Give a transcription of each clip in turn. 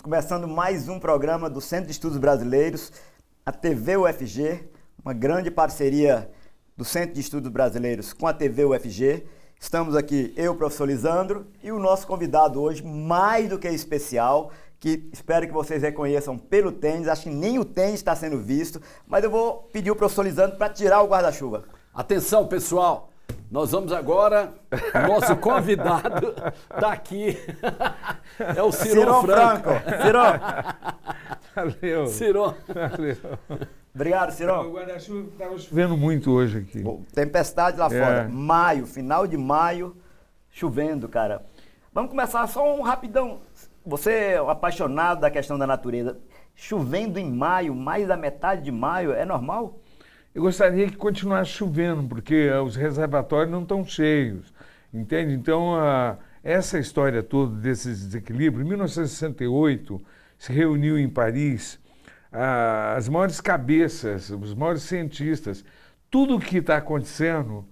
Começando mais um programa do Centro de Estudos Brasileiros, a TV UFG, uma grande parceria do Centro de Estudos Brasileiros com a TV UFG. Estamos aqui, eu, professor Lisandro, e o nosso convidado hoje, mais do que especial, que espero que vocês reconheçam pelo tênis. Acho que nem o tênis está sendo visto, mas eu vou pedir o professor Lisandro para tirar o guarda-chuva. Atenção, pessoal! Nós vamos agora, o nosso convidado está aqui, é o Ciron Franco. Valeu. Ciron. Valeu. Obrigado, Ciron. O guarda-chuva estava chovendo muito hoje aqui. Bom, tempestade lá fora. Maio, final de maio, chovendo, cara. Vamos começar só um rapidão. Você é um apaixonado da questão da natureza. Chovendo em maio, mais da metade de maio, é normal? Eu gostaria que continuasse chovendo, porque os reservatórios não estão cheios, entende? Então, essa história toda desse desequilíbrio, em 1968, se reuniu em Paris as maiores cabeças, os maiores cientistas. Tudo o que está acontecendo,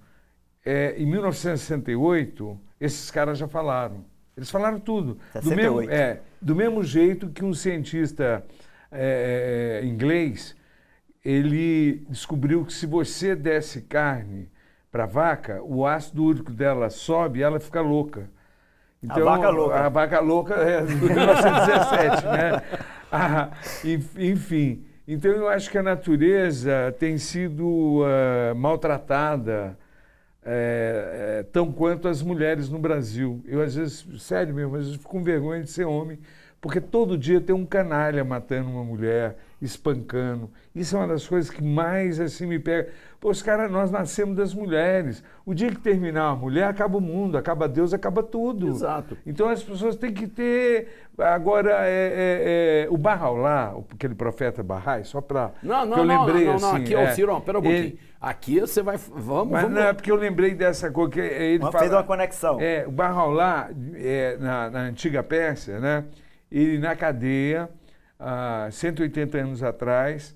em 1968, esses caras já falaram. Eles falaram tudo. 68. Do mesmo jeito que um cientista inglês, ele descobriu que se você desse carne para a vaca, o ácido úrico dela sobe e ela fica louca. Então, a vaca louca. A vaca louca é de 1917, né? Enfim, então eu acho que a natureza tem sido maltratada tão quanto as mulheres no Brasil. Eu às vezes, sério mesmo, às vezes fico com vergonha de ser homem, porque todo dia tem um canalha matando uma mulher, espancando. Isso é uma das coisas que mais assim me pega. Pô, os caras, nós nascemos das mulheres. O dia que terminar a mulher, acaba o mundo, acaba Deus, acaba tudo. Exato. Então as pessoas têm que ter. Agora, o Bahá'u'lláh, aquele profeta Bahá'í, só para. Não, eu lembrei não, assim. aqui, Ciron, pera um pouquinho. Aqui você vai. Vamos. Não, é porque eu lembrei dessa coisa. Que ele fez uma conexão. O Bahá'u'lláh, na antiga Pérsia, né? Ele na cadeia, há 180 anos atrás,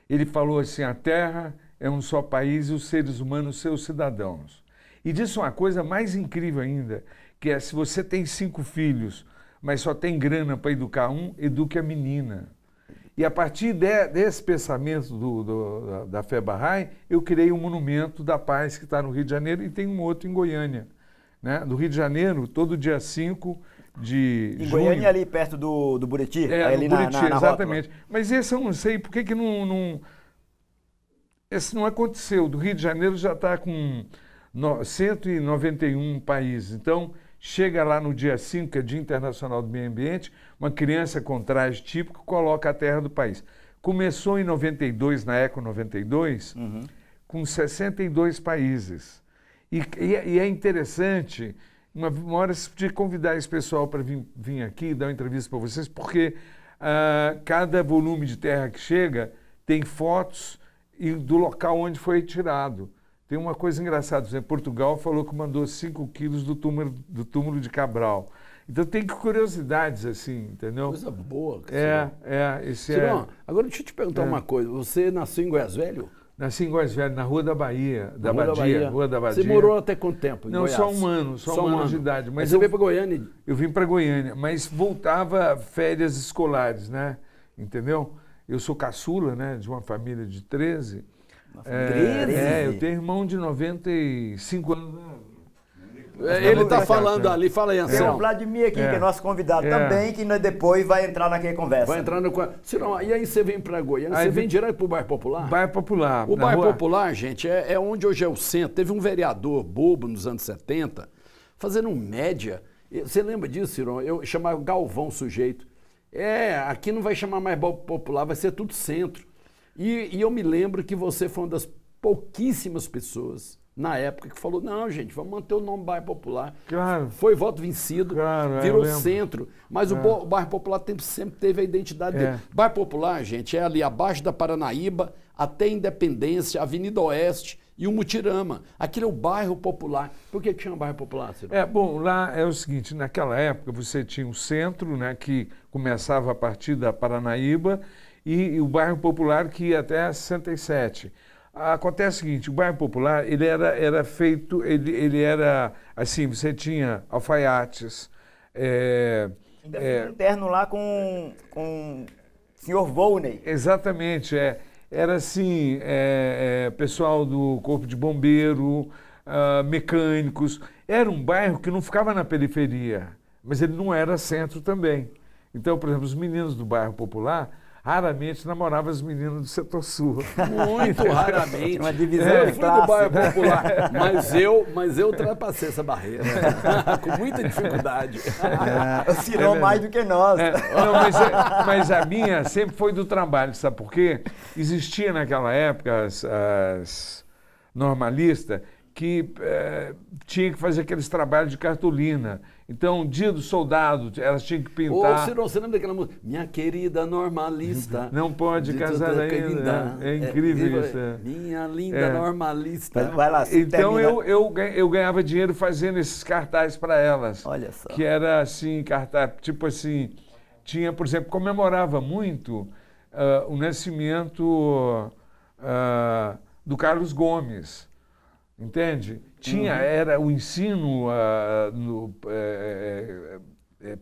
ele falou assim: a Terra é um só país e os seres humanos seus cidadãos. E disse uma coisa mais incrível ainda, que é: se você tem 5 filhos, mas só tem grana para educar um, eduque a menina. E a partir desse pensamento da fé Bahá'í, eu criei um monumento da paz que está no Rio de Janeiro e tem um outro em Goiânia. Né? No Rio de Janeiro, todo dia 5 de junho. Em Goiânia, ali perto do Buriti? Ali no Buriti, exatamente. Mas esse eu não sei por que não... Esse não aconteceu. Do Rio de Janeiro já está com 191 países. Então, chega lá no dia 5, que é Dia Internacional do Meio Ambiente, uma criança com traje típico coloca a terra do país. Começou em 92, na Eco 92, com 62 países. E é interessante, uma hora você podia convidar esse pessoal para vir aqui e dar uma entrevista para vocês, porque cada volume de terra que chega tem fotos do local onde foi retirado. Tem uma coisa engraçada, por exemplo, Portugal falou que mandou 5 quilos do túmulo de Cabral. Então tem curiosidades assim, entendeu? Coisa boa. Ciron, agora deixa eu te perguntar uma coisa. Você nasceu em Goiás Velho? Nasci em Goiás Velho, na Rua da Bahia, Rua da Badia. Você morou até quanto tempo em Goiás? Não, só um ano de idade. Mas você veio para Goiânia? Eu vim para Goiânia, mas voltava férias escolares, né? Entendeu? Eu sou caçula, né, de uma família de 13. 13? Eu tenho irmão de 95 anos. Ele está falando ali, fala aí, Anselmo. Tem o Vladimir aqui, que é nosso convidado também, que depois vai entrar naquela conversa. Vai entrar no... Ciron, e aí você vem para Goiânia, você vem direto para o Bairro Popular? Bairro Popular. O Bairro Popular, gente, é onde hoje é o centro. Teve um vereador bobo nos anos 70, fazendo média. Você lembra disso, Ciron? Eu chamava Galvão sujeito. Aqui não vai chamar mais Bairro Popular, vai ser tudo centro. E eu me lembro que você foi uma das pouquíssimas pessoas na época que falou: não, gente, vamos manter o nome Bairro Popular. Claro. Foi voto vencido, virou centro, mas o Bairro Popular sempre teve a identidade dele. Bairro Popular, gente, é ali abaixo da Paranaíba, até Independência, Avenida Oeste e o Mutirama. Aquele é o Bairro Popular. Por que chama Bairro Popular, Ciron? Bom, lá é o seguinte, naquela época você tinha o centro, né, que começava a partir da Paranaíba, e o Bairro Popular que ia até 67. Acontece o seguinte: o Bairro Popular, ele era feito, ele era assim, você tinha alfaiates, Ainda fiz um terno lá com o senhor Volney. Exatamente, era assim, pessoal do Corpo de Bombeiro, mecânicos. Era um bairro que não ficava na periferia, mas ele não era centro também. Então, por exemplo, os meninos do bairro Popular raramente namoravam as meninas do setor sul. Muito raramente. Uma divisão Eu de fui classe. do bairro Popular, mas eu ultrapassei essa barreira. Com muita dificuldade. O Ciron mais do que nós. Não, mas a minha sempre foi do trabalho, sabe por quê? Existia naquela época as normalistas que tinha que fazer aqueles trabalhos de cartolina. Então, dia do soldado, elas tinham que pintar. Ô, Ciron, você lembra daquela música? Minha querida normalista. Não pode casar ainda. É incrível isso. Minha linda normalista. Vai lá, então, eu ganhava dinheiro fazendo esses cartazes para elas. Olha só. Que era assim, cartaz, tipo assim, tinha, por exemplo, comemorava muito o nascimento do Carlos Gomes. Entende? Era o ensino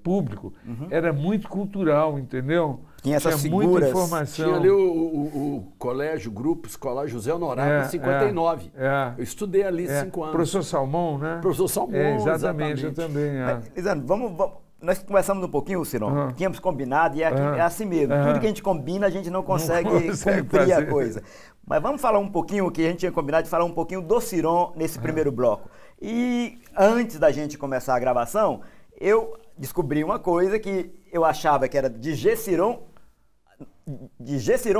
público, era muito cultural, entendeu? Tinha essas muita figuras. informação. Tinha ali o colégio, grupo escolar José Honorário, em 59. Eu estudei ali 5 anos. Professor Salmão, né? Professor Salmão, exatamente, eu também. Lisandro, nós conversamos um pouquinho, Ciron, tínhamos combinado, e é assim mesmo. Tudo que a gente combina, a gente não consegue cumprir a coisa. Mas vamos falar um pouquinho, o que a gente tinha combinado, de falar um pouquinho do Ciron nesse primeiro bloco. E antes da gente começar a gravação, eu descobri uma coisa que eu achava que era de Gessiron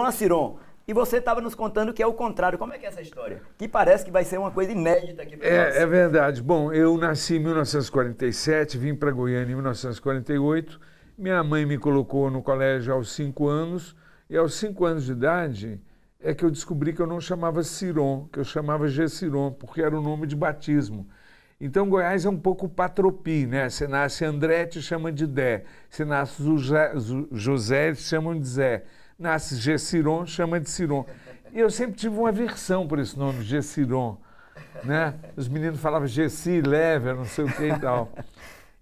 a Ciron. E você estava nos contando que é o contrário. Como é que é essa história? Que parece que vai ser uma coisa inédita aqui para nós. É verdade. Bom, eu nasci em 1947, vim para Goiânia em 1948. Minha mãe me colocou no colégio aos 5 anos. E aos 5 anos de idade é que eu descobri que eu não chamava Ciron, que eu chamava Gessiron, porque era o nome de batismo. Então, Goiás é um pouco patropi, né? Você nasce André, te chamam de Dé. Você nasce José, te chamam de Zé. Nasce Gessiron, chama de Ciron. E eu sempre tive uma aversão por esse nome, Gessiron, né? Os meninos falavam Gessi, Lever, não sei o que e tal.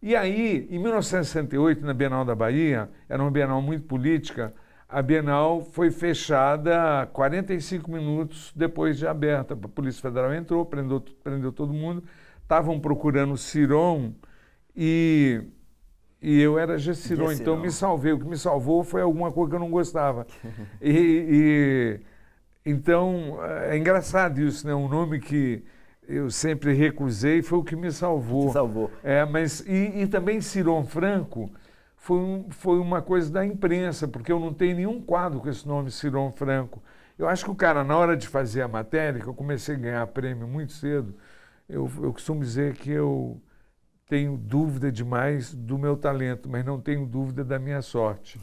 E aí, em 1968, na Bienal da Bahia, era uma Bienal muito política, a Bienal foi fechada 45 minutos depois de aberta. A Polícia Federal entrou, prendeu todo mundo. Estavam procurando Ciron e eu era Gessiron, então me salvei. O que me salvou foi alguma coisa que eu não gostava. Então, é engraçado isso, né? Um nome que eu sempre recusei foi o que me salvou. Te salvou. Mas também Ciron Franco foi uma coisa da imprensa, porque eu não tenho nenhum quadro com esse nome Ciron Franco. Eu acho que o cara, na hora de fazer a matéria, que eu comecei a ganhar prêmio muito cedo, eu costumo dizer que eu tenho dúvida demais do meu talento, mas não tenho dúvida da minha sorte.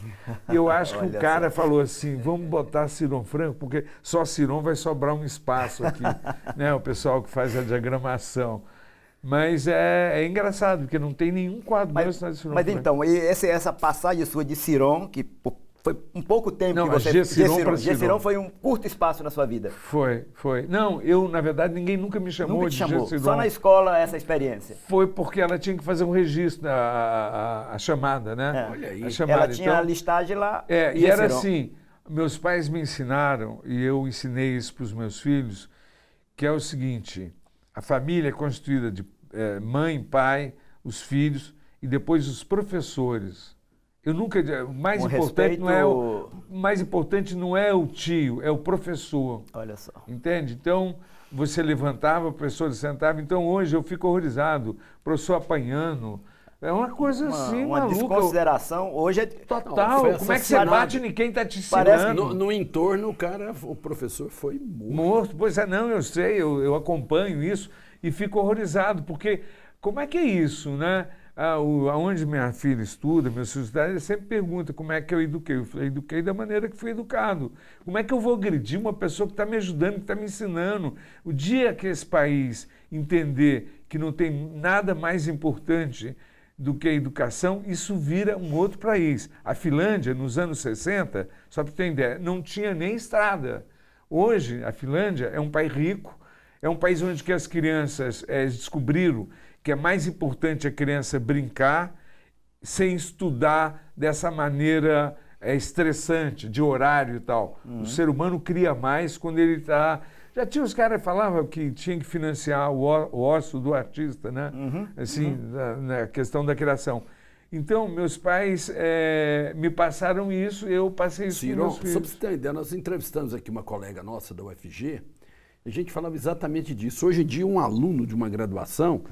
E eu acho que o cara falou assim, vamos botar Ciron Franco, porque só Ciron vai sobrar um espaço aqui, né? O pessoal que faz a diagramação. Mas é engraçado, porque não tem nenhum quadro meu de Ciron Franco. Mas então, essa passagem sua de Ciron, que foi um pouco tempo que você... Gessiron foi um curto espaço na sua vida. Foi. Não, na verdade, ninguém nunca me chamou de Gessiron. Só na escola essa experiência. Foi porque ela tinha que fazer um registro, a chamada, né? Olha aí. A chamada. Ela tinha a listagem lá. E era assim, meus pais me ensinaram, e eu ensinei isso para os meus filhos, que é o seguinte, a família é constituída de mãe, pai, os filhos, e depois os professores. O mais importante não é o tio, é o professor. Olha só. Entende? Então, você levantava, o professor sentava. Então, hoje eu fico horrorizado, o professor apanhando. É uma coisa assim, uma maluca. Desconsideração. Hoje é total. Como é que você bate em quem está te ensinando? No entorno, o professor foi morto. Pois é, não, eu sei, eu acompanho isso e fico horrorizado, porque como é que é isso, né? Aonde minha filha estuda, meus filhos estudam, ele sempre pergunta como é que eu eduquei. Eu falei, eduquei da maneira que fui educado. Como é que eu vou agredir uma pessoa que está me ajudando, que está me ensinando? O dia que esse país entender que não tem nada mais importante do que a educação, isso vira um outro país. A Finlândia, nos anos 60, só para ter ideia, não tinha nem estrada. Hoje, a Finlândia é um país rico, é um país onde que as crianças descobriram que é mais importante a criança brincar, sem estudar dessa maneira estressante, de horário e tal. O ser humano cria mais quando ele está... Já tinha os caras que falavam que tinha que financiar o ócio do artista, né? Assim, na questão da criação. Então, meus pais me passaram isso, eu passei isso para meus filhos. Só para você ter uma ideia, nós entrevistamos aqui uma colega nossa da UFG, a gente falava exatamente disso. Hoje em dia, um aluno de uma graduação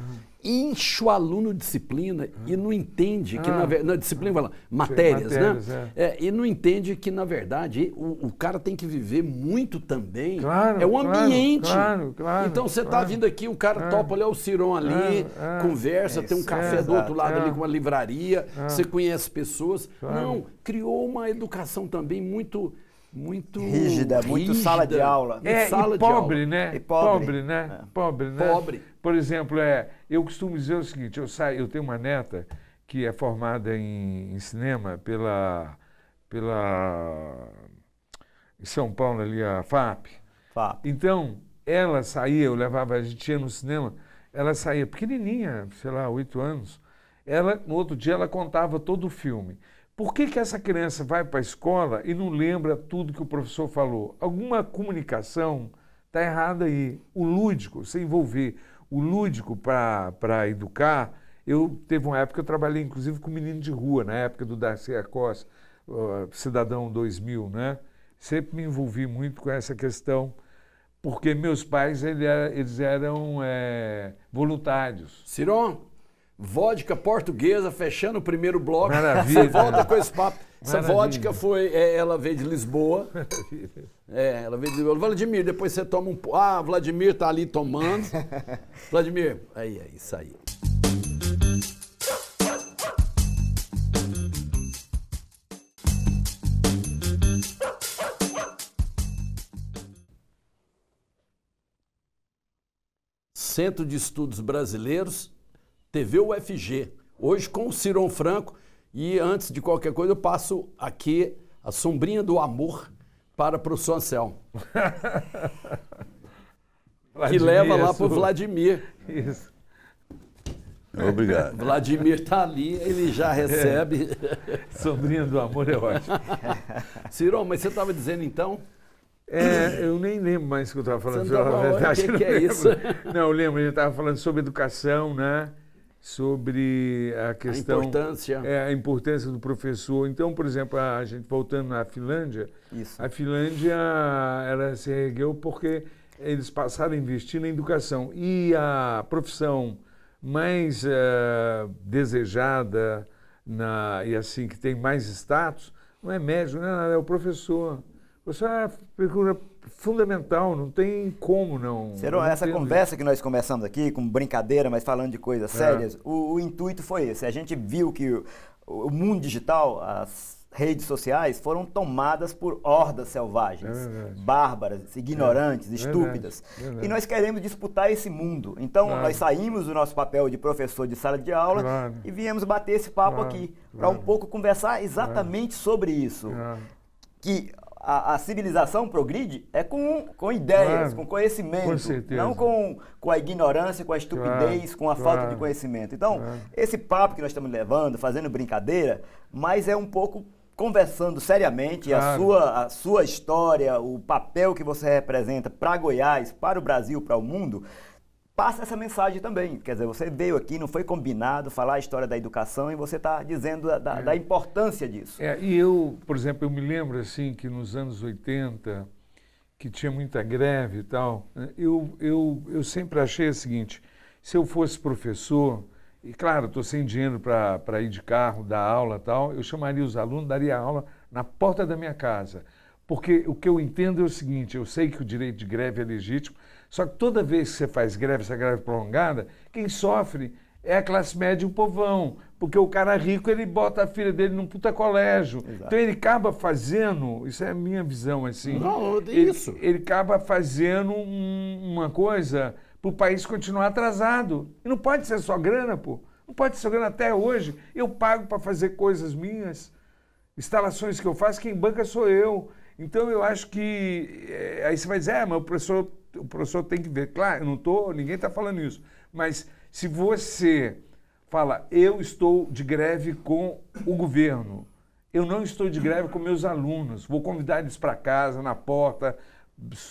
enche o aluno de disciplina e não entende que, na disciplina, fala, matérias, né? E não entende que, na verdade, o cara tem que viver muito também. É o ambiente. Claro, então, você está vindo aqui, o cara topa, olha o Ciron ali, conversa, tem um café do outro lado ali com uma livraria, você conhece pessoas. Não, criou uma educação também muito rígida, muito sala de aula. E pobre, né? Pobre, né? Pobre. Por exemplo, eu costumo dizer o seguinte, eu tenho uma neta que é formada em cinema em São Paulo, ali, a FAP. Então, ela saía, a gente ia no cinema, ela saía pequenininha, sei lá, 8 anos, no outro dia ela contava todo o filme. Por que essa criança vai para a escola e não lembra tudo que o professor falou? Alguma comunicação está errada aí. O lúdico, se envolver. O lúdico para educar, teve uma época que eu trabalhei inclusive com menino de rua, na época do Darcy Acosta, Cidadão 2000, né? Sempre me envolvi muito com essa questão, porque meus pais eles eram voluntários. Ciron, vodka portuguesa, fechando o primeiro bloco. Maravilha. Você volta com esse papo. Essa Maravilha. vodka ela veio de Lisboa. Ela veio de Lisboa. Vladimir, depois você toma um... Vladimir tá ali tomando. Vladimir, é isso aí. Centro de Estudos Brasileiros, TV UFG, hoje com o Ciron Franco, e antes de qualquer coisa eu passo aqui a sombrinha do amor para o professor Anselmo, que leva lá para o Vladimir. Isso. Obrigado. Vladimir está ali, ele já recebe. Sombrinha do amor é ótimo. Ciron, mas você estava dizendo então? Eu nem lembro mais o que eu estava falando. O que é isso? Não, eu lembro, a gente estava falando sobre educação, né? Sobre a questão... A importância do professor. Então, por exemplo, a gente voltando à Finlândia, a Finlândia ela se ergueu porque eles passaram a investir na educação. E a profissão mais desejada e assim que tem mais status não é médico, não é nada, é o professor. Isso é uma figura fundamental, não tem como não. Ciron, essa conversa que nós começamos aqui, com brincadeira, mas falando de coisas sérias, o intuito foi esse. A gente viu que o mundo digital, as redes sociais, foram tomadas por hordas selvagens, bárbaras, ignorantes, estúpidas. E nós queremos disputar esse mundo. Então, nós saímos do nosso papel de professor de sala de aula e viemos bater esse papo aqui, para um pouco conversar exatamente sobre isso. Que a civilização progride com ideias, com conhecimento, não com a ignorância, com a estupidez, com a falta de conhecimento. Então, esse papo que nós estamos levando, fazendo brincadeira, mas é um pouco conversando seriamente a sua história, o papel que você representa para Goiás, para o Brasil, para o mundo. Passa essa mensagem também. Quer dizer, você veio aqui, não foi combinado falar a história da educação e você está dizendo da importância disso. E eu, por exemplo, eu me lembro assim que nos anos 80, que tinha muita greve e tal, eu sempre achei o seguinte, se eu fosse professor, e claro, estou sem dinheiro para ir de carro, dar aula e tal, eu chamaria os alunos, daria aula na porta da minha casa. Porque o que eu entendo é o seguinte, eu sei que o direito de greve é legítimo, só que toda vez que você faz greve, essa greve prolongada, quem sofre é a classe média e o povão. Porque o cara rico, ele bota a filha dele num puta colégio. Exato. Então ele acaba fazendo, isso é a minha visão assim. Não, isso. Ele acaba fazendo uma coisa para o país continuar atrasado. E não pode ser só grana, pô. Não pode ser só grana até hoje. Eu pago para fazer coisas minhas, instalações que eu faço, quem banca sou eu. Então eu acho que aí você vai dizer, mas o professor tem que ver. Claro, ninguém está falando isso. Mas se você fala, eu estou de greve com o governo, eu não estou de greve com meus alunos, vou convidar eles para casa, na porta,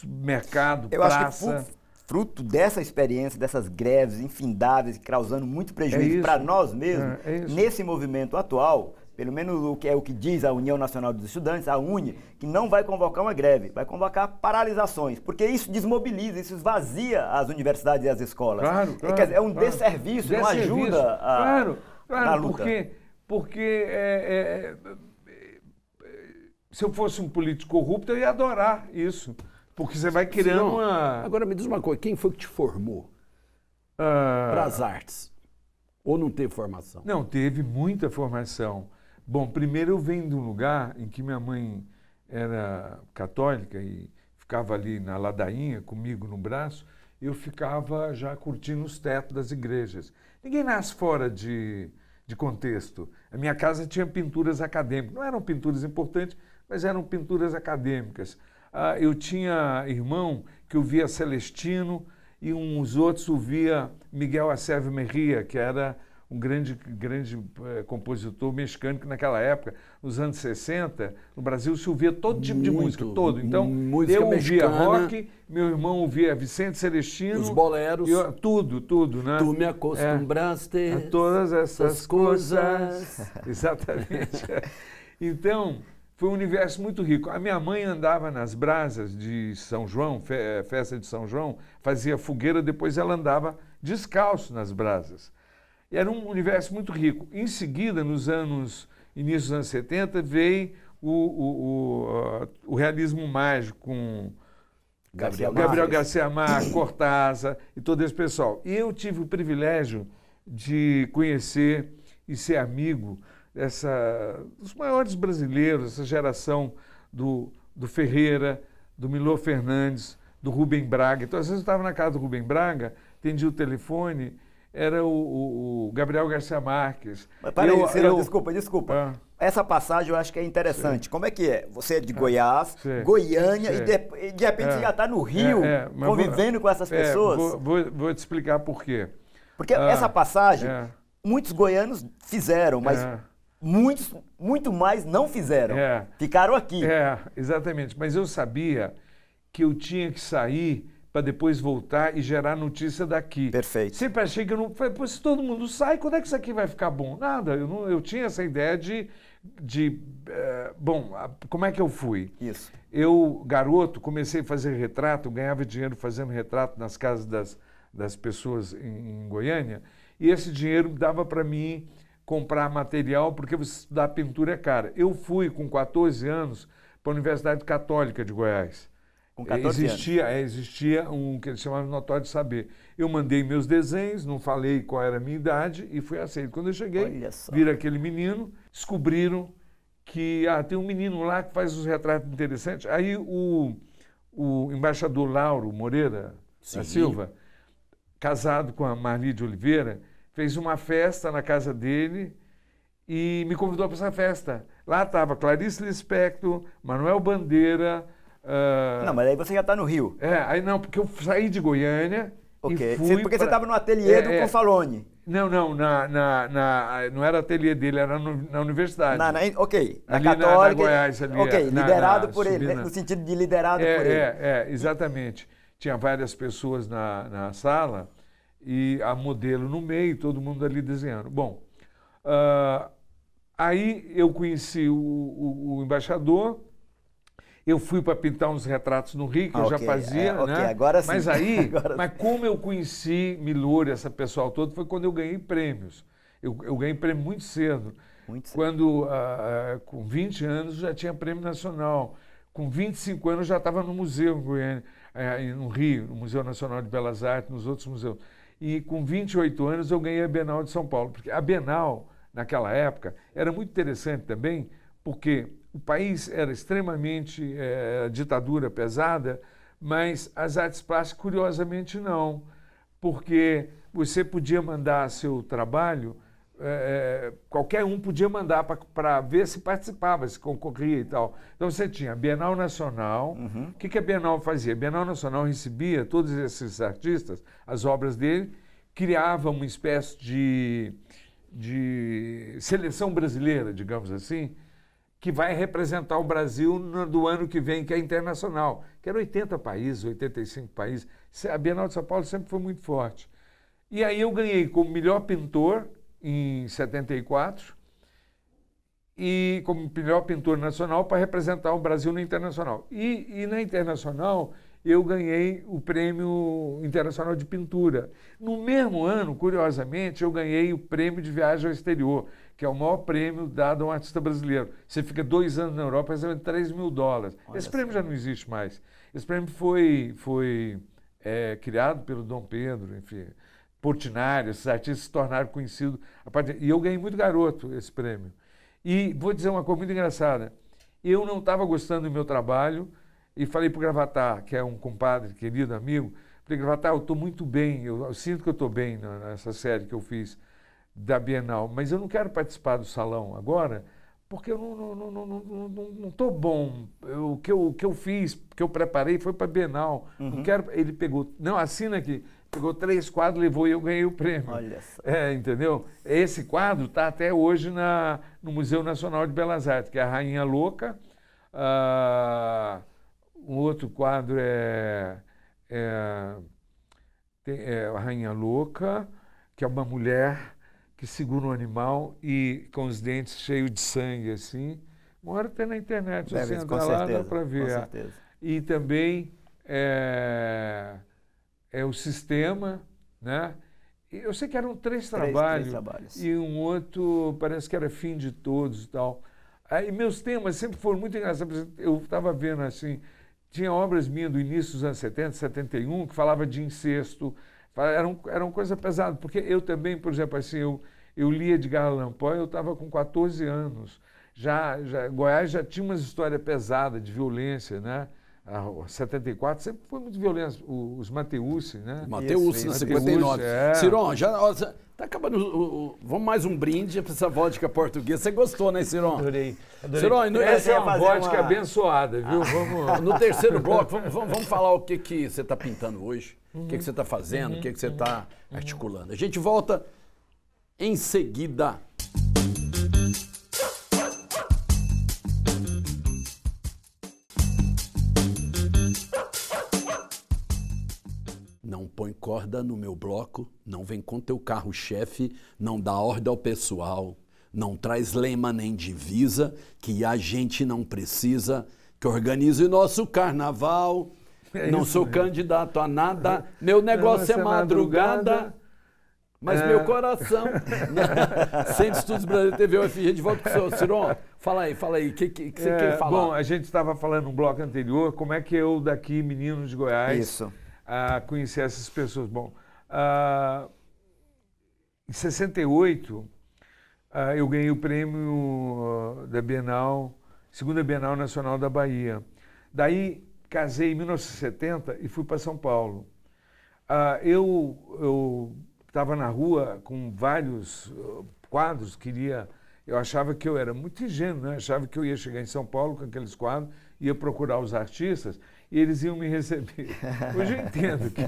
mercado, praça. Acho que fruto dessa experiência, dessas greves infindáveis, causando muito prejuízo para nós mesmos, nesse movimento atual, pelo menos o que diz a União Nacional dos Estudantes, a UNE, que não vai convocar uma greve, vai convocar paralisações, porque isso desmobiliza, isso esvazia as universidades e as escolas. Claro, quer dizer, é um desserviço, não ajuda na luta. Porque se eu fosse um político corrupto, eu ia adorar isso. Porque você vai criando uma... Agora me diz uma coisa, quem foi que te formou para as artes? Ou não teve formação? Não, teve muita formação. Bom, primeiro eu venho de um lugar em que minha mãe era católica e ficava ali na ladainha comigo no braço, eu ficava já curtindo os tetos das igrejas. Ninguém nasce fora de contexto. A minha casa tinha pinturas acadêmicas, não eram pinturas importantes, mas eram pinturas acadêmicas. Eu tinha irmão que ouvia Celestino e uns outros ouvia Miguel Acévio Merria, que era um grande compositor mexicano que naquela época, nos anos 60, no Brasil se ouvia todo tipo de música, todo. Então, eu ouvia rock, meu irmão ouvia Vicente Celestino. Os boleros. Tudo, né? Tu me acostumbraste a todas essas coisas. Exatamente. Então, foi um universo muito rico. A minha mãe andava nas brasas de São João, festa de São João, fazia fogueira, depois ela andava descalço nas brasas. Era um universo muito rico. Em seguida, início dos anos 70, veio o realismo mágico com Gabriel Garcia Marques, Cortázar e todo esse pessoal. E eu tive o privilégio de conhecer e ser amigo dos maiores brasileiros, essa geração do Ferreira, do Milor Fernandes, do Rubem Braga. Então, às vezes eu estava na casa do Rubem Braga, atendia o telefone, era o Gabriel Garcia Marques. Mas peraí, Ciro, desculpa. Essa passagem eu acho que é interessante. Sim. Como é que é? Você é de Goiás, Goiânia, e de repente você já está no Rio, convivendo com essas pessoas? Vou te explicar por quê. Porque essa passagem, muitos goianos fizeram, mas muito mais não fizeram. Ficaram aqui. Exatamente. Mas eu sabia que eu tinha que sair para depois voltar e gerar notícia daqui. Perfeito. Sempre achei que eu não... Falei, se todo mundo sai, quando é que isso aqui vai ficar bom? Nada. Eu tinha essa ideia bom, como é que eu fui? Isso. Eu, garoto, comecei a fazer retrato, ganhava dinheiro fazendo retrato nas casas das pessoas em Goiânia, e esse dinheiro dava para mim comprar material, porque você estudar pintura é cara. Eu fui com 14 anos para a Universidade Católica de Goiás. Com 14 existia um que eles chamavam de notório de saber. Eu mandei meus desenhos, não falei qual era a minha idade e fui aceito. Quando eu cheguei, viram aquele menino, descobriram que tem um menino lá que faz os retratos interessantes. Aí o embaixador Lauro Moreira da Silva, casado com a Marli de Oliveira, fez uma festa na casa dele e me convidou para essa festa. Lá estava Clarice Lispector, Manuel Bandeira... Não, mas aí você já está no Rio. Aí não, porque eu saí de Goiânia e fui porque você estava no ateliê do Confalone. Não, não era ateliê dele, era na universidade. Na Católica. Na Goiás, ali. Liderado por ele, no sentido de liderado por ele. Exatamente. Tinha várias pessoas na sala e a modelo no meio, todo mundo ali desenhando. Bom, aí eu conheci o embaixador. Eu fui para pintar uns retratos no Rio, que eu já fazia, né? Agora sim. Mas aí, como eu conheci Milor, essa pessoal todo, foi quando eu ganhei prêmios. Eu ganhei prêmio muito cedo. Quando, com 20 anos, já tinha prêmio nacional. Com 25 anos, já estava no museu em Goiânia, no Rio, no Museu Nacional de Belas Artes, nos outros museus. E com 28 anos, eu ganhei a Bienal de São Paulo. Porque a Bienal, naquela época, era muito interessante também, porque o país era extremamente ditadura pesada, mas as artes plásticas, curiosamente, não. Porque você podia mandar seu trabalho, qualquer um podia mandar para ver se participava, se concorria e tal. Então você tinha a Bienal Nacional. O que a Bienal fazia? A Bienal Nacional recebia todos esses artistas, as obras dele, criava uma espécie de de seleção brasileira, digamos assim, que vai representar o Brasil do ano que vem, que é internacional, que era 80 países, 85 países. A Bienal de São Paulo sempre foi muito forte. E aí eu ganhei como melhor pintor em 74 e como melhor pintor nacional para representar o Brasil na internacional. E na internacional eu ganhei o Prêmio Internacional de Pintura. No mesmo ano, curiosamente, eu ganhei o Prêmio de Viagem ao Exterior, que é o maior prêmio dado a um artista brasileiro. Você fica 2 anos na Europa recebendo $3.000. Esse prêmio já não existe mais. Esse prêmio foi criado pelo Dom Pedro, enfim, Portinari, esses artistas se tornaram conhecidos. E eu ganhei muito garoto esse prêmio. E vou dizer uma coisa muito engraçada. Eu não estava gostando do meu trabalho e falei para o Gravatar, que é um compadre, querido amigo, falei, Gravatar, eu estou muito bem, eu sinto que eu estou bem nessa série que eu fiz da Bienal, mas eu não quero participar do salão agora, porque eu não estou bom. O que eu fiz, o que eu preparei foi para a Bienal. Não quero. Ele pegou, não, assina aqui. Pegou 3 quadros, levou e eu ganhei o prêmio. Olha só. Entendeu? Esse quadro está até hoje no Museu Nacional de Belas Artes, que é a Rainha Louca. Um outro quadro é a Rainha Louca, que é uma mulher que segura um animal e com os dentes cheios de sangue, assim. Uma hora tem na internet, você entra lá, dá para ver. Com certeza. E também o Sistema, né? Eu sei que eram 3 trabalhos. E um outro, parece que era Fim de Todos e tal. Aí meus temas sempre foram muito engraçados. Eu estava vendo assim, tinha obras minhas do início dos anos 70, 71, que falava de incesto. Eram coisas pesadas, porque eu também, por exemplo, assim, eu lia Edgar Allan Poe, eu estava com 14 anos. Goiás já tinha umas histórias pesadas de violência, né? 74 sempre foi muito violento, os Mateucci, né? Mateucci, na 59. Ciron, já tá acabando. Vamos mais um brinde para essa vodka portuguesa. Você gostou, né, Ciron? Adorei. Ciron, essa é uma vodka abençoada, viu? Vamos... No terceiro bloco, vamos falar o que você está pintando hoje, o que você está fazendo, o que você está articulando. A gente volta em seguida. Não põe corda no meu bloco, não vem com teu carro-chefe, não dá ordem ao pessoal, não traz lema nem divisa, que a gente não precisa, que organize o nosso carnaval. Não sou candidato a nada, meu negócio é madrugada, mas meu coração... Centro de Estudos Brasileiros, TV UFG, de volta com o senhor. Ciron, fala aí, o que você quer falar? Bom, a gente estava falando no bloco anterior, como é que eu daqui, menino de Goiás... a conhecer essas pessoas. Bom, em 68, eu ganhei o prêmio da Bienal, segunda Bienal Nacional da Bahia. Daí, casei em 1970 e fui para São Paulo. Eu estava na rua com vários quadros, eu achava que eu era muito ingênuo, né? Achava que eu ia chegar em São Paulo com aqueles quadros, ia procurar os artistas e eles iam me receber. Hoje eu entendo que...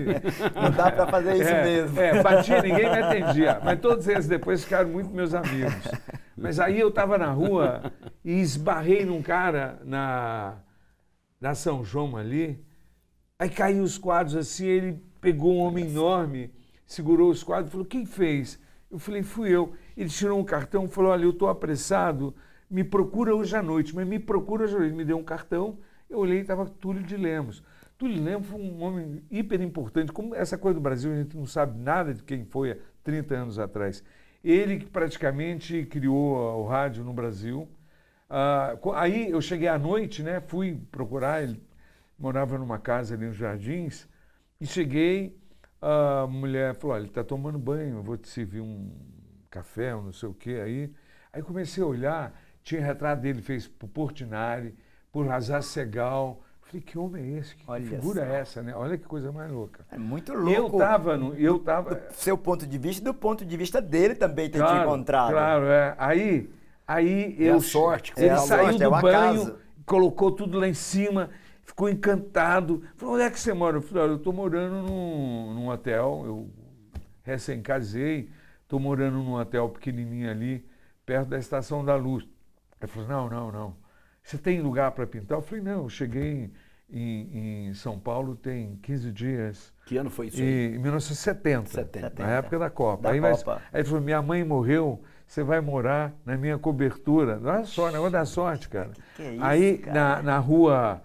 Não dá para fazer isso mesmo. Batia, ninguém me atendia. Mas todos eles depois ficaram muito meus amigos. Mas aí eu estava na rua e esbarrei num cara na São João ali, aí caiu os quadros assim, ele pegou um homem enorme, segurou os quadros e falou, quem fez? Eu falei, fui eu. Ele tirou um cartão e falou, olha, eu estou apressado, me procura hoje à noite, mas me procura hoje à noite. Ele me deu um cartão, eu olhei e estava Túlio de Lemos. Túlio de Lemos foi um homem hiper importante. Como essa coisa do Brasil, a gente não sabe nada de quem foi há 30 anos atrás. Ele que praticamente criou o rádio no Brasil. Aí eu cheguei à noite, né, fui procurar, ele morava numa casa ali nos Jardins, e cheguei, a mulher falou, olha, ele está tomando banho, eu vou te servir um café, não sei o quê. Aí comecei a olhar, tinha retrato dele, fez por Portinari, por Razar Segal. Falei, que homem é esse? Que figura é essa, né? Olha que coisa mais louca. É muito louco. Eu tava... Do seu ponto de vista e do ponto de vista dele também ter te encontrado. Claro, Aí a sorte. Ele saiu do banho, colocou tudo lá em cima, ficou encantado. Falou, onde é que você mora? Eu falei, olha, eu estou morando num hotel, eu recém-casei, estou morando num hotel pequenininho ali, perto da Estação da Luz. Ele falou, não. Você tem lugar para pintar? Eu falei, não, eu cheguei em São Paulo tem 15 dias. Que ano foi isso aí? Em 1970, 70. na época da Copa. Da Aí, Copa. aí ele falou, minha mãe morreu, você vai morar na minha cobertura. Olha só, negócio da sorte, cara. Que é isso, aí cara? na rua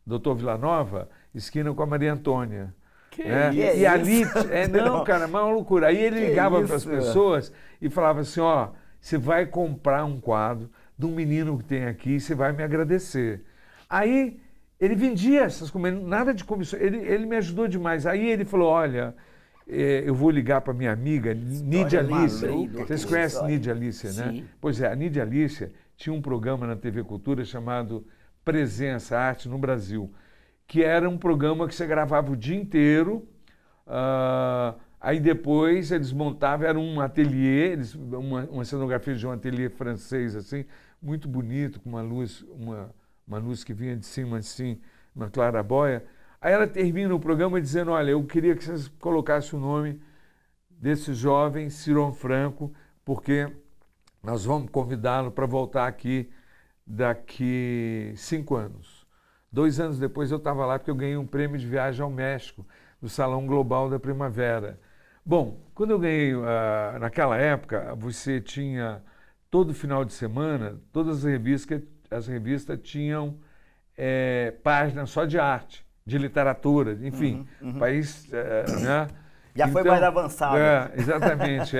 Doutor Villanova, esquina com a Maria Antônia. Que né? isso? E ali, não, cara, uma loucura. Aí ele Que ligava isso? para as pessoas e falava assim, ó, você vai comprar um quadro de um menino que tem aqui e você vai me agradecer. Aí ele vendia essas coisas, nada de comissão, ele me ajudou demais. Aí ele falou, olha, eu vou ligar para minha amiga Nídia Alícia. maluca, Vocês que conhecem história. Nídia Alícia, né? Sim. Pois é, a Nídia Alícia tinha um programa na TV Cultura chamado Presença, Arte no Brasil, que era um programa que você gravava o dia inteiro, aí depois eles montavam, era um ateliê, uma cenografia de um ateliê francês, assim, muito bonito, com uma luz que vinha de cima, assim, uma clarabóia. Aí ela termina o programa dizendo, olha, eu queria que vocês colocassem o nome desse jovem, Ciron Franco, porque nós vamos convidá-lo para voltar aqui daqui 5 anos. 2 anos depois eu estava lá porque eu ganhei um prêmio de viagem ao México, no Salão Global da Primavera. Bom, quando eu ganhei, naquela época, você tinha, todo final de semana, todas as revistas tinham páginas só de arte, de literatura, enfim, país, né? Já foi mais avançado. Exatamente,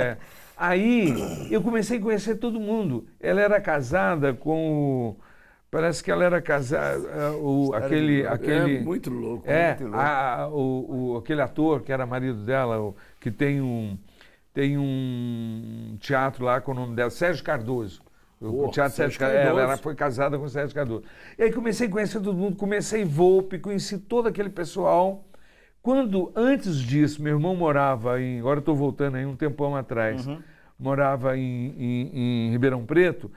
Aí eu comecei a conhecer todo mundo. Ela era casada com parece que ela era casada, muito louco. muito louco. Aquele ator que era marido dela, que tem um teatro lá com o nome dela, Sérgio Cardoso. O Teatro Sérgio Cardoso. Ela foi casada com o Sérgio Cardoso. E aí comecei a conhecer todo mundo, comecei Volpe, conheci todo aquele pessoal. Quando, antes disso, meu irmão morava agora eu estou voltando aí um tempão atrás, morava em Ribeirão Preto,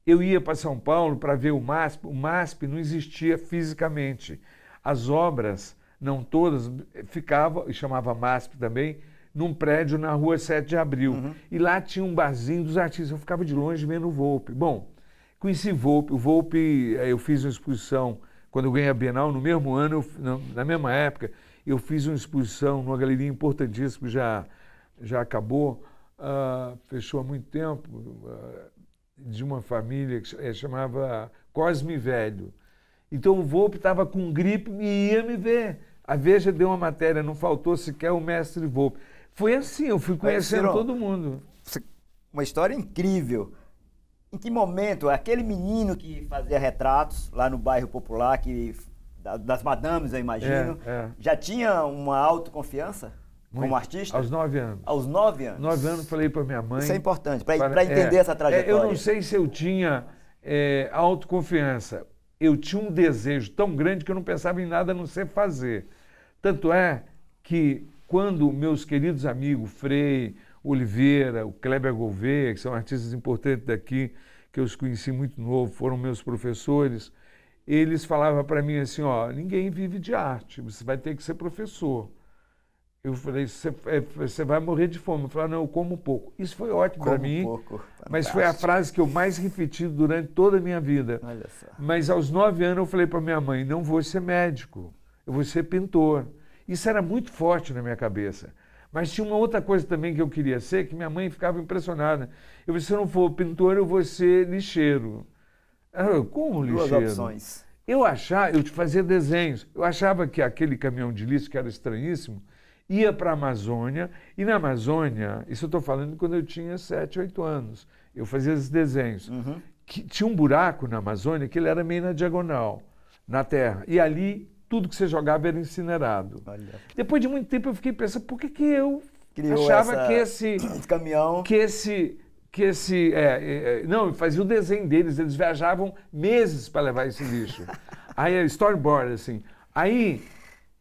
eu ia para São Paulo para ver o MASP não existia fisicamente. As obras, não todas, ficavam, e chamava MASP também, num prédio na rua 7 de Abril. E lá tinha um barzinho dos artistas, eu ficava de longe vendo o Volpe. Bom, conheci Volpe, o Volpe, eu fiz uma exposição, quando eu ganhei a Bienal, no mesmo ano, na mesma época, eu fiz uma exposição numa galeria importantíssima, já acabou, fechou há muito tempo, de uma família que chamava Cosme Velho. Então o Volpe estava com gripe e ia me ver. A Veja deu uma matéria, não faltou sequer o mestre Volpe. Foi assim, eu fui conhecendo todo mundo. Uma história incrível. Em que momento aquele menino que fazia retratos lá no bairro Popular, das madames, eu imagino, já tinha uma autoconfiança como artista? Aos 9 anos. Aos 9 anos? 9 anos, falei para minha mãe... Isso é importante, para entender essa trajetória. Eu não sei se eu tinha autoconfiança. Eu tinha um desejo tão grande que eu não pensava em nada a não ser fazer. Tanto é que quando meus queridos amigos, Frei, Oliveira, o Kleber Gouveia, que são artistas importantes daqui, que eu os conheci muito novo, foram meus professores, eles falavam para mim assim, ó, ninguém vive de arte, você vai ter que ser professor. Eu falei, você vai morrer de fome. Eu falei, não, eu como pouco. Isso foi ótimo para mim, mas foi a frase que eu mais repeti durante toda a minha vida. Olha só. Mas aos 9 anos eu falei para minha mãe, não vou ser médico, eu vou ser pintor. Isso era muito forte na minha cabeça. Mas tinha uma outra coisa também que eu queria ser, que minha mãe ficava impressionada. Eu falei, se eu não for pintor, eu vou ser lixeiro. Ela, como lixeiro? Duas opções. Eu fazia desenhos. Eu achava que aquele caminhão de lixo, que era estranhíssimo, ia para a Amazônia, e na Amazônia, isso eu estou falando quando eu tinha 7, 8 anos, eu fazia esses desenhos. Que tinha um buraco na Amazônia que ele era meio na diagonal, na terra, e ali tudo que você jogava era incinerado. Olha. Depois de muito tempo eu fiquei pensando, por que eu Criou achava que esse caminhão... Não, eu fazia o desenho deles, eles viajavam meses para levar esse lixo. Aí é storyboard, assim. Aí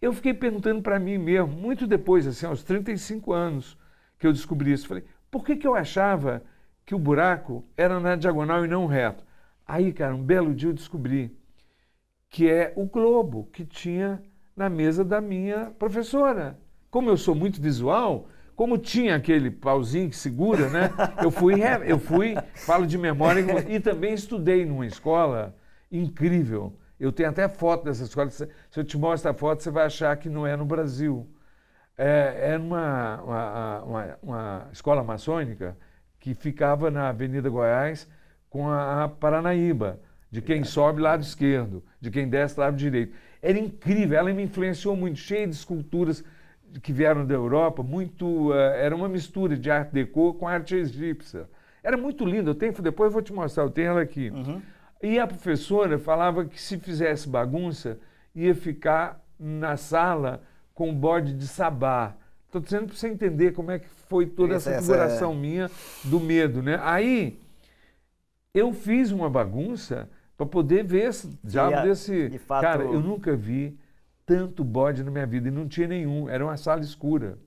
eu fiquei perguntando para mim mesmo, muito depois, assim, aos 35 anos, que eu descobri isso. Falei, por que eu achava que o buraco era na diagonal e não reto? Aí, cara, um belo dia eu descobri que é o globo que tinha na mesa da minha professora. Como eu sou muito visual, como tinha aquele pauzinho que segura, né? Eu fui, falo de memória, e também estudei numa escola incrível. Eu tenho até foto dessa escola. Se eu te mostrar a foto, você vai achar que não é no Brasil. É uma escola maçônica que ficava na Avenida Goiás com a Paranaíba, de quem sobe lado esquerdo, de quem desce lado direito. Era incrível, ela me influenciou muito, cheia de esculturas que vieram da Europa, era uma mistura de arte déco com arte egípcia. Era muito lindo, depois eu vou te mostrar, eu tenho ela aqui. E a professora falava que se fizesse bagunça, ia ficar na sala com o bode de Sabá. Estou dizendo para você entender como é que foi toda essa configuração minha do medo, né? Aí, eu fiz uma bagunça para poder ver esse diabo desse... De fato... Cara, eu nunca vi tanto bode na minha vida, e não tinha nenhum, era uma sala escura.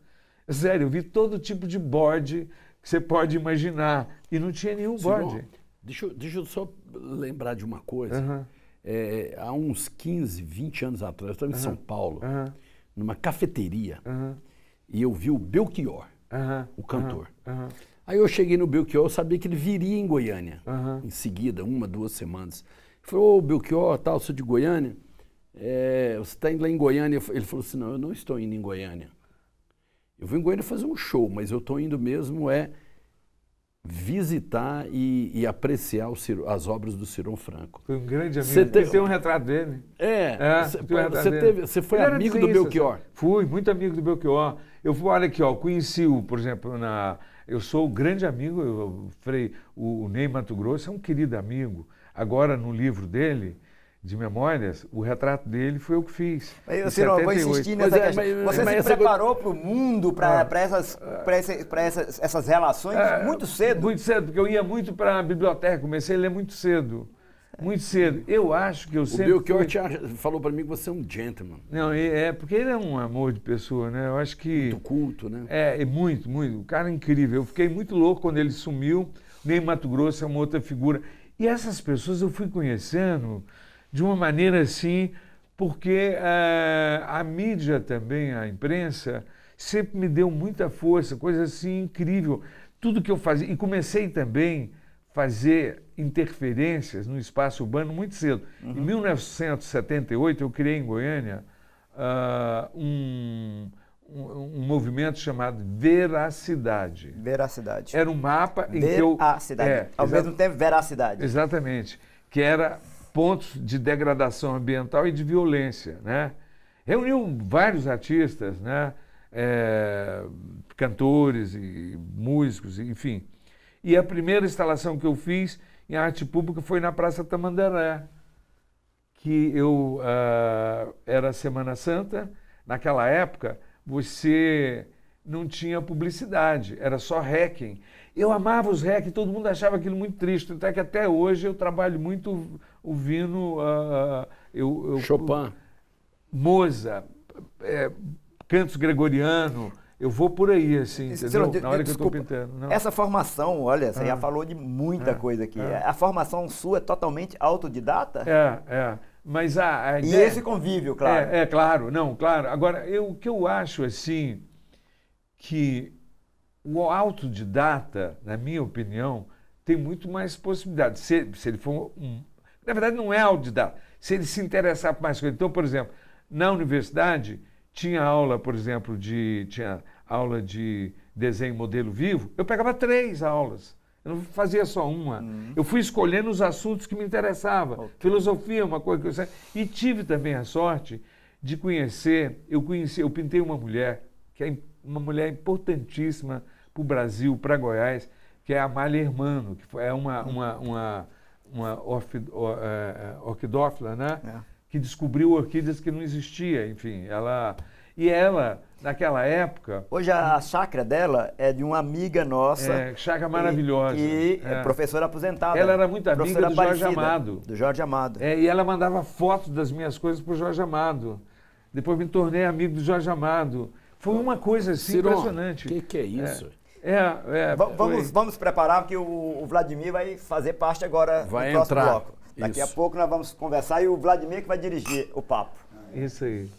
Sério, eu vi todo tipo de bode que você pode imaginar, e não tinha nenhum bode. Deixa eu só lembrar de uma coisa. Há uns 15, 20 anos atrás, eu estava em São Paulo, numa cafeteria, e eu vi o Belchior, o cantor. Aí eu cheguei no Belchior, eu sabia que ele viria em Goiânia, em seguida, 1, 2 semanas. Ele falou, ô Belchior, tal, sou de Goiânia, você está indo lá em Goiânia? Ele falou assim, não, eu não estou indo em Goiânia. Eu vou em Goiânia fazer um show, mas eu estou indo mesmo visitar e apreciar as obras do Cirão Franco. Foi um grande amigo. Você tem um retrato dele. Você foi amigo do Belchior? Fui, muito amigo do Belchior. Olha aqui, conheci, por exemplo, eu sou o grande amigo, o Ney Mato Grosso é um querido amigo. Agora, no livro dele, de memórias, o retrato dele foi eu que fiz. Mas, Cirão, eu vou insistir nessa questão. Você se preparou para o mundo, para essas relações muito cedo? Muito cedo, porque eu ia muito para a biblioteca, comecei a ler muito cedo. Muito cedo. Eu acho que eu sempre... O Belchior falou para mim que você é um gentleman. Não, porque ele é um amor de pessoa, né? Eu acho que... Muito culto, né? Muito, muito. O cara é incrível. Eu fiquei muito louco quando ele sumiu. Ney Mato Grosso é uma outra figura. E essas pessoas eu fui conhecendo de uma maneira assim, porque a mídia também, a imprensa, sempre me deu muita força, coisa assim incrível. Tudo que eu fazia, e comecei também a fazer interferências no espaço urbano muito cedo. Em 1978, eu criei em Goiânia um movimento chamado Veracidade. Veracidade. Era um mapa em que eu... Veracidade. Ao mesmo tempo, veracidade. Exatamente. Que era pontos de degradação ambiental e de violência, né? Reuniu vários artistas, né? Cantores e músicos, enfim. E a primeira instalação que eu fiz em arte pública foi na Praça Tamandaré, que era Semana Santa. Naquela época, você não tinha publicidade, era só hacking. Eu amava os hacking, todo mundo achava aquilo muito triste, até que até hoje eu trabalho muito ouvindo Chopin, Mozart, cantos gregoriano, eu vou por aí, assim, entendeu? Na hora que eu estou pintando. Não. Essa formação, olha, você já falou de muita coisa aqui. A formação sua é totalmente autodidata? Mas e esse convívio, claro. Claro, não, claro. Agora, o que eu acho, assim, que o autodidata, na minha opinião, tem muito mais possibilidades. Se ele for na verdade, não é autodidata. Se ele se interessar por mais coisas. Então, por exemplo, na universidade, tinha aula, por exemplo, tinha aula de desenho modelo vivo, eu pegava 3 aulas. Eu não fazia só uma. Eu fui escolhendo os assuntos que me interessavam. Filosofia, uma coisa que eu sei. E tive também a sorte de conhecer, eu pintei uma mulher, que é uma mulher importantíssima para o Brasil, para Goiás, que é a Amália Hermano, que é uma orquidófila, né? Que descobriu orquídeas que não existiam, enfim. Ela, naquela época... Hoje a chácara dela é de uma amiga nossa. Chácara maravilhosa. E é professora aposentada. Ela era muito amiga do Jorge Amado. Do Jorge Amado. E ela mandava fotos das minhas coisas para o Jorge Amado. Depois me tornei amigo do Jorge Amado. Foi uma coisa assim, Cirão, impressionante. O que é isso? Vamos preparar, porque o Vladimir vai fazer parte agora do próximo bloco. Daqui a pouco nós vamos conversar e o Vladimir que vai dirigir o papo. Isso aí.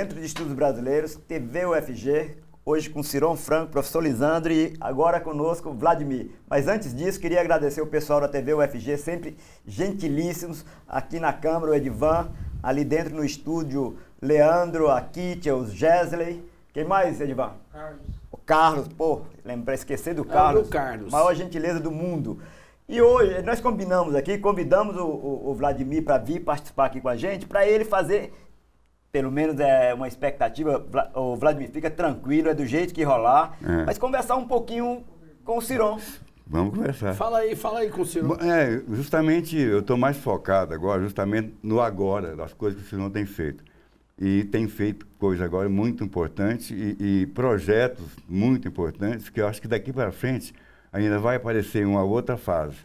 Centro de Estudos Brasileiros, TV UFG, hoje com Ciron Franco, professor Lisandro e agora conosco Vladimir. Mas antes disso, queria agradecer o pessoal da TV UFG, sempre gentilíssimos, aqui na Câmara, o Edivan, ali dentro no estúdio, Leandro, a Kítia, o Gesley. Quem mais, Edivan? O Carlos, pô, lembra para esquecer do Carlos. Do Carlos. Maior gentileza do mundo. E hoje, nós combinamos aqui, convidamos o Vladimir para vir participar aqui com a gente, para ele fazer, pelo menos é uma expectativa, o Vladimir, fica tranquilo, é do jeito que rolar, mas conversar um pouquinho com o Ciron. Vamos conversar. Fala aí com o Ciron. Justamente, eu estou mais focado agora, justamente no agora, das coisas que o Ciron tem feito. E tem feito coisas agora muito importantes e projetos muito importantes, que eu acho que daqui para frente ainda vai aparecer uma outra fase.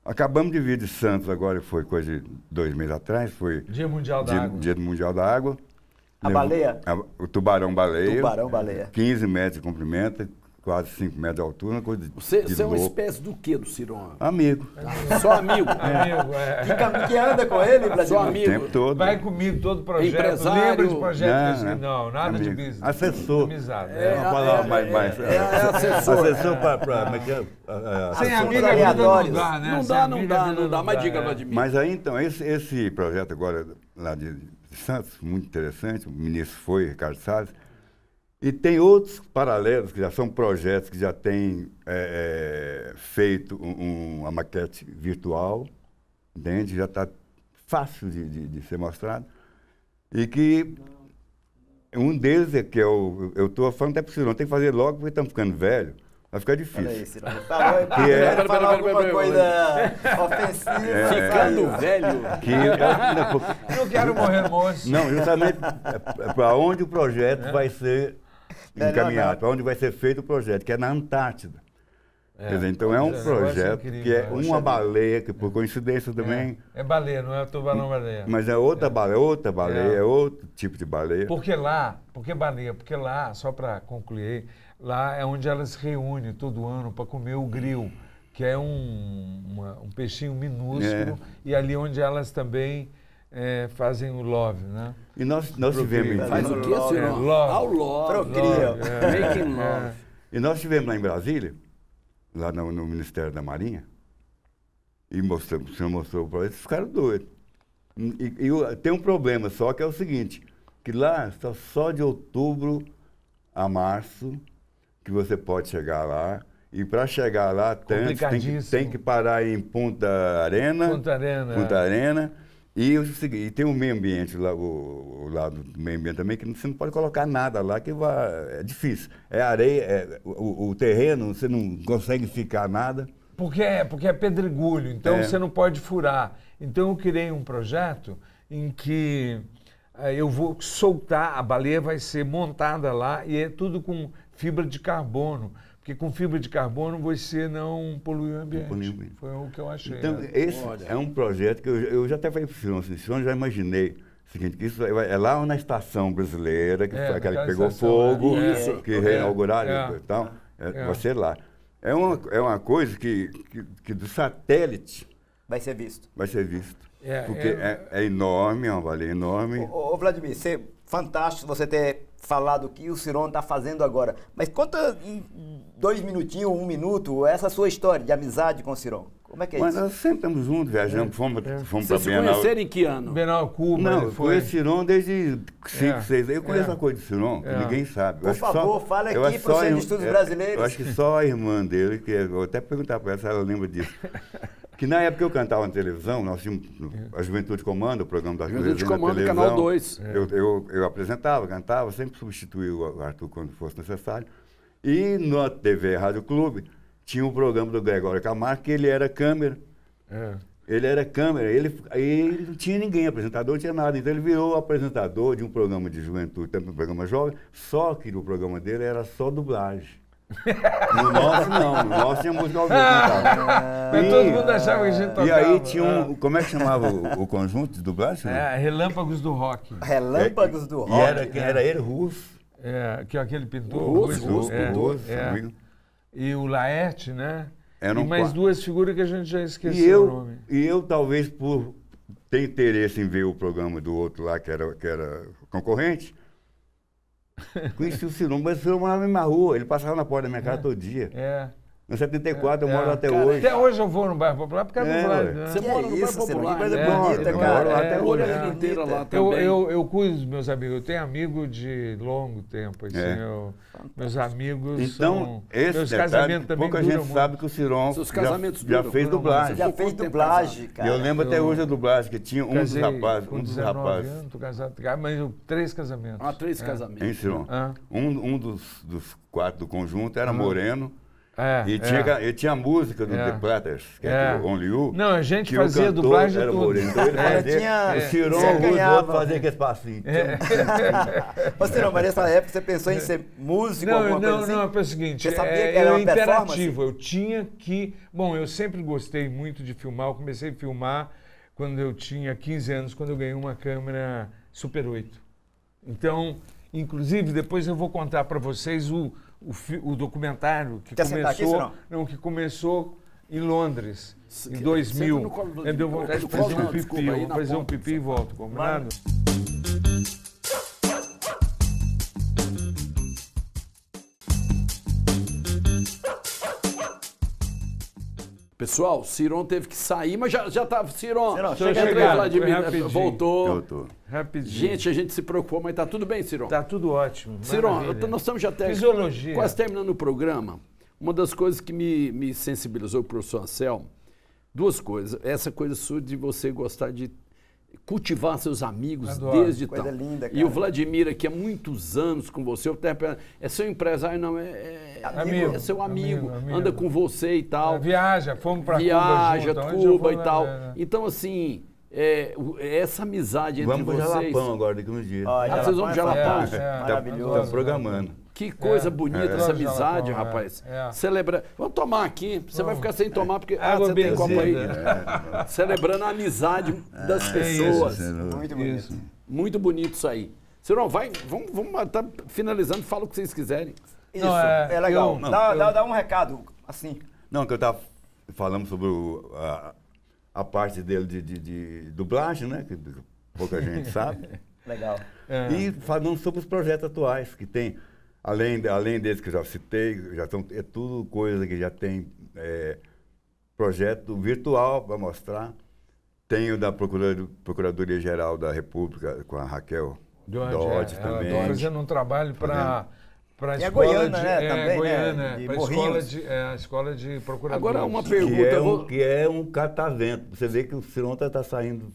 Acabamos de vir de Santos agora, foi coisa de 2 meses atrás, foi Dia Mundial da Água. Dia Mundial da Água. A baleia? O tubarão-baleia. Tubarão-baleia. 15 metros de comprimento, quase 5 metros de altura, uma coisa de Você é uma louco. espécie do quê do Ciron? Amigo. Só amigo? Que anda com ele, Vladimir? Só O amigo. tempo todo. Vai comigo todo projeto. Empresário? Lembra de projeto? Não, Nada de amigo. business. Assessor. Amizade. É uma palavra mais. assessor. Assessor para. Sem Assuntos amiga a vida aleatórios. não dá, né? Não Sem dá, amiga, a vida Mas diga, é. Vladimir. Mas aí, então, esse projeto agora, lá de Santos, muito interessante, o ministro foi, Ricardo Salles, e tem outros paralelos, que já são projetos que já têm feito uma maquete virtual, entende? Já está fácil de ser mostrado, e que um deles é que eu estou falando até para o Ciron, tem que fazer logo porque estamos ficando velho. Vai ficar difícil. Olha aí, Ciron. Falou, Pera, falar alguma coisa ofensiva. Ficando velho. Não quero morrer moço. Não, justamente para onde o projeto vai ser encaminhado, não. para onde vai ser feito o projeto, que é na Antártida. Quer dizer, então é um Esse negócio projeto incrível, que é né? uma baleia, que por coincidência também, É baleia, não é tubarão-baleia. mas é outra baleia, é outro tipo de baleia. Por que baleia? Porque lá, só para concluir, lá é onde elas se reúnem todo ano para comer o grill, que é um peixinho minúsculo, e ali onde elas também fazem o love, né? E nós tivemos... Faz o quê, Ciron? Love. Love. Procria. Making love. E nós estivemos lá em Brasília, lá no Ministério da Marinha, e o senhor mostrou o projeto, eles ficaram doidos. E tem um problema só, que é o seguinte, que lá só de outubro a março que você pode chegar lá, e para chegar lá tem que parar em Punta Arena. Punta Arena. E e tem o meio ambiente lá, o lado do meio ambiente também, que você não pode colocar nada lá, que é difícil. É areia, o terreno, você não consegue ficar nada. Porque é pedregulho, então você não pode furar. Então eu criei um projeto em que eu vou soltar, a baleia vai ser montada lá e é tudo com fibra de carbono. Porque com fibra de carbono você não polui o ambiente. Foi o que eu achei. Então, esse é um projeto que eu já até falei para o Ciron, já imaginei o seguinte, que isso é lá na estação brasileira, que foi aquela que pegou fogo, que reinauguraram e tal, vai ser lá. É uma coisa que do satélite Vai ser visto. vai ser visto. Porque é enorme, é uma baleia enorme. Ô Vladimir, fantástico você ter falado o que o Ciron está fazendo agora. Mas conta em 2 minutinhos, 1 minuto, essa sua história de amizade com o Ciron. Como é que é Mas isso? nós sempre estamos juntos, viajamos, fomos para Vocês se Bienal. conheceram em que ano? Bienal Cuba. Não, ele eu foi. conheço Ciron desde 5, 6 Eu conheço uma coisa de Ciron, que ninguém sabe. Por favor, fala aqui para o Centro de Estudos Brasileiros. Eu acho que só a irmã dele, que eu vou até perguntar para ela se ela lembra disso. Que na época que eu cantava na televisão, nós tínhamos a Juventude Comanda, o programa da Juventude Juventude Comanda, na televisão. Canal 2. Eu apresentava, cantava, sempre substituía o Arthur quando fosse necessário. E na TV Rádio Clube tinha um programa do Gregório Camargo, que ele era câmera. Ele era câmera, ele não tinha ninguém, apresentador, não tinha nada. Então ele virou apresentador de um programa de juventude, também um programa jovem, só que o programa dele era só dublagem. No nosso não, no nosso tinha música ao vivo. Mas todo mundo achava que a gente tocava. E aí tinha como é que chamava o conjunto de dublagem? Relâmpagos do Rock. Relâmpagos do Rock. E era ele, Russo. Que é aquele pintor. Russo, E o Laerte, né? Era E um mais quarto. 2 figuras que a gente já esqueceu o nome. E eu talvez por ter interesse em ver o programa do outro lá, que era concorrente, Conheci o Ciron, mas o Ciron morava na mesma rua, ele passava na porta da minha casa todo dia. Em 74 eu moro lá até hoje. Até hoje eu vou no bairro Popular porque é popular. Né? Você mora no bairro Popular. Que coisa né? bonita, eu cara. moro lá até hoje. A vida inteira lá também. Eu cuido dos meus amigos. Eu tenho amigo de longo tempo. Assim, meus amigos então, esse meus detalhe, casamentos também pouca duram gente sabe que o Ciron já fez dublagem. Já fez dublagem, E cara. eu lembro até hoje a dublagem, que tinha um dos rapazes. Com 19 anos, tô casado, mas 3 casamentos. 3 casamentos. Hein, Ciron? Um dos 4 do conjunto era moreno. E tinha a música do The Platters, que é o Only You. Não, a gente que fazia dublagem era tudo. moreno. Então ele fazia, o Ciron, o outro fazia aquele passinho. Ô, Ciron, mas nessa época você pensou em ser músico, alguma coisa assim? Não, é o seguinte, Você sabia que era uma interativo, eu tinha que... Bom, eu sempre gostei muito de filmar, eu comecei a filmar quando eu tinha 15 anos, quando eu ganhei uma câmera Super 8. Então, inclusive, depois eu vou contar para vocês o documentário que que começou em Londres, em 2000. Me deu vontade de fazer um pipi. Eu vou fazer um pipi e volto, combinado? Pessoal, o Ciron teve que sair, mas já tá. Ciron, chega aí, Vladimir, rapidinho. voltou. Rapidinho. Gente, a gente se preocupou, mas tá tudo bem, Ciron? Tá tudo ótimo. Ciron, maravilha. nós estamos já até Fisiologia. quase terminando o programa. Uma das coisas que me sensibilizou, o professor Anselmo, 2 coisas. Essa coisa sua de você gostar de cultivar seus amigos desde coisa então. linda, cara. E o Vladimir aqui há muitos anos com você, é seu empresário, não, Amigo, é seu amigo, amigo. anda com você e tal. Viaja, fomos para Cuba e tal. Então, assim, essa amizade entre Vamos para vocês... Jalapão agora, daqui uns dias. Vocês vão para Jalapão? Maravilhoso. Está programando. Que coisa bonita essa amizade, Jalapão, rapaz. Celebra... Vamos tomar aqui. Você vai ficar sem tomar porque Água você tem benzida. copo aí. Celebrando a amizade das pessoas. Muito bonito. Muito bonito isso aí. Ciron, vamos tá finalizando, fala o que vocês quiserem. Isso, Não, é legal. Dá um recado, assim. Não, que eu estava falando sobre a parte dele de dublagem, né? Que pouca gente sabe. Legal. E falando sobre os projetos atuais que tem. Além desses que eu já citei, é tudo coisa que já tem projeto virtual para mostrar. Tem o da Procuradoria-Geral da República com a Raquel Dodge também. Estou fazendo um trabalho para a E a escola Goiânia, né, também, Goiânia, de para Morrinhos. a escola de procuradores. Agora uma pergunta. Que é um catavento. Você vê que o Ciron está saindo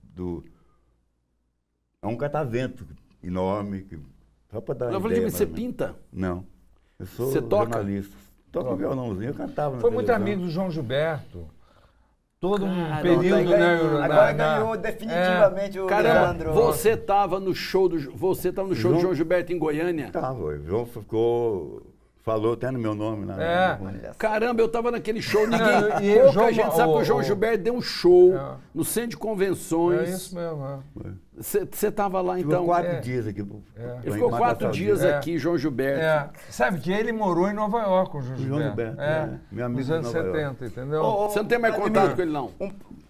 do... É um catavento enorme. Só para dar Vladimir, você pinta? Não. Eu sou Você toca? jornalista. Toco violãozinho, eu cantava na Foi muito televisão. amigo do João Gilberto. Todo Caramba, um período, Agora ganhou definitivamente o Caramba, Leandro. você estava no show do João Gilberto em Goiânia? Tava, o João falou até no meu nome lá. Caramba, eu estava naquele show, E pouca João- gente sabe que o João o- Gilberto deu um show no centro de convenções. É isso mesmo. Você estava lá Ficou então? 4 dias aqui. Ele ficou 4 dias É. aqui, João Gilberto. Sabe que ele morou em Nova York, o João João Gilberto. Gilberto, meu amigo nos de anos Nova York. 70, entendeu? Você não tem mais Vladimir, contato com ele, não?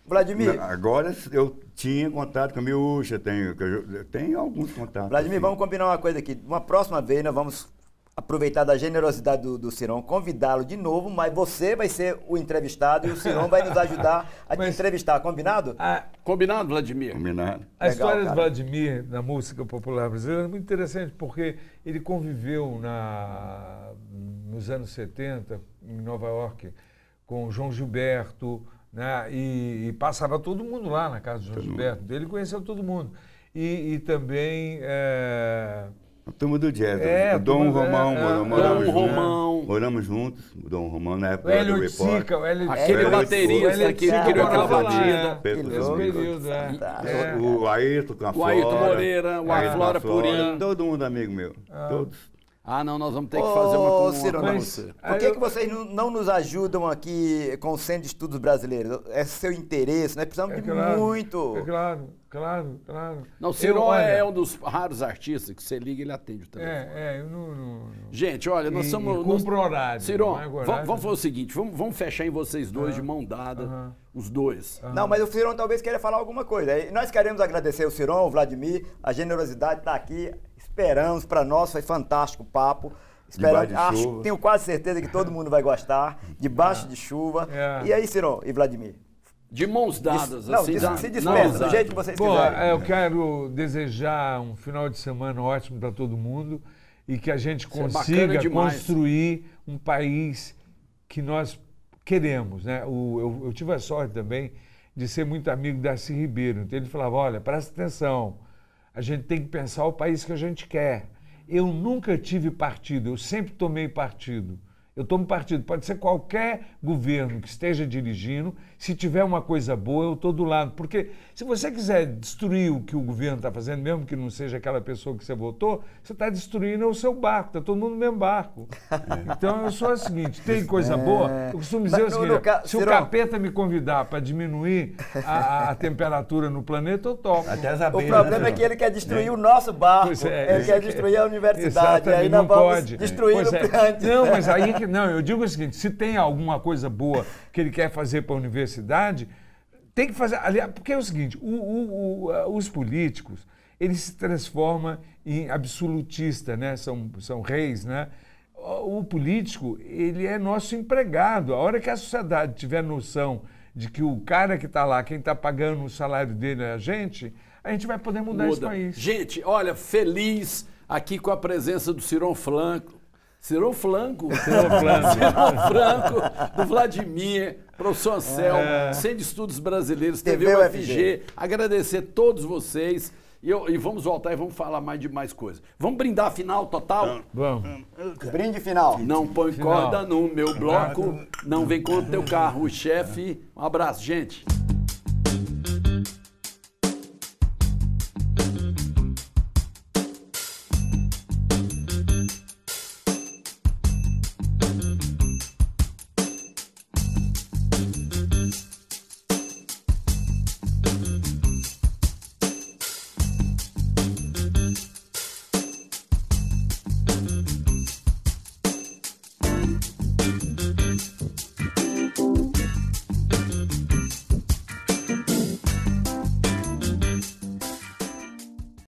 Vladimir, Agora eu tinha contato com a Miúcha, eu tenho alguns contatos. Vladimir, assim. vamos combinar uma coisa aqui. Uma próxima vez nós vamos aproveitar da generosidade do Ciron, convidá-lo de novo, mas você vai ser o entrevistado e o Ciron vai nos ajudar a te entrevistar, combinado? Combinado, Vladimir? Combinado. A Legal, história cara. do Vladimir na música popular brasileira é muito interessante porque ele conviveu nos anos 70 em Nova York com o João Gilberto, né? E passava todo mundo lá na casa do João Gilberto. Ele conheceu todo mundo. E também... A turma do jazz. É, o Dom turma- Romão, moramos Dom juntos. Romão. Moramos juntos, o Dom Romão, na O época do Hélio Report. Sica, o Hélio Aquele Sica. baterista que criou aquela morava lá, batida. Pedro Que louco. período, O Ayrton com a O Ayrton Flora. Moreira, o Ayrton Flora com a Flora, Purim. todo mundo amigo meu. Todos. Não, nós vamos ter que fazer uma Ciro, com não. você. Por que vocês não nos ajudam aqui com o Centro de Estudos Brasileiros? É seu interesse, nós precisamos de muito. É claro. claro, claro. Não, o Ciron é um dos raros artistas que você liga e ele atende o telefone. Eu não... Gente, olha, nós somos... Cumpro horário. Ciron, horário, vamos fazer o seguinte, vamos fechar em vocês dois de mão dada, os dois. Não, mas o Ciron talvez queira falar alguma coisa. E nós queremos agradecer o Ciron, o Vladimir, a generosidade está aqui, esperamos, para nós foi fantástico o papo. Tenho quase certeza que todo mundo vai gostar, debaixo de chuva. E aí, Ciron e Vladimir? De mãos dadas, se dispensa, do jeito que vocês quiserem. Eu quero desejar um final de semana ótimo para todo mundo e que a gente consiga construir um país que nós queremos, né? Eu tive a sorte também de ser muito amigo da Darcy Ribeiro. Então ele falava, olha, presta atenção, a gente tem que pensar o país que a gente quer. Eu nunca tive partido, eu sempre tomei partido. Eu tomo partido, pode ser qualquer governo que esteja dirigindo, se tiver uma coisa boa, eu estou do lado. Porque se você quiser destruir o que o governo está fazendo, mesmo que não seja aquela pessoa que você votou, você está destruindo o seu barco, está todo mundo no mesmo barco. Então eu sou o seguinte, tem coisa boa, eu costumo dizer o seguinte, se o capeta me convidar para diminuir a temperatura no planeta, eu topo. O problema é que ele quer destruir o nosso barco, ele quer destruir a universidade, aí nós vamos destruir o plante. Não, mas aí não, eu digo o seguinte, se tem alguma coisa boa que ele quer fazer para a universidade, tem que fazer, aliás, porque é o seguinte, os políticos, eles se transformam em absolutista, né? São reis, né? O político, ele é nosso empregado. A hora que a sociedade tiver noção de que o cara que está lá, quem está pagando o salário dele é a gente vai poder mudar esse país. Gente, olha, feliz aqui com a presença do Ciron Franco, do Vladimir, professor Anselmo, Centro de Estudos Brasileiros, TV UFG. Agradecer a todos vocês. E vamos voltar e vamos falar de mais coisas. Vamos brindar a final total? Vamos. Brinde final. Não põe corda no meu bloco, não vem com o teu carro, chefe. Um abraço, gente.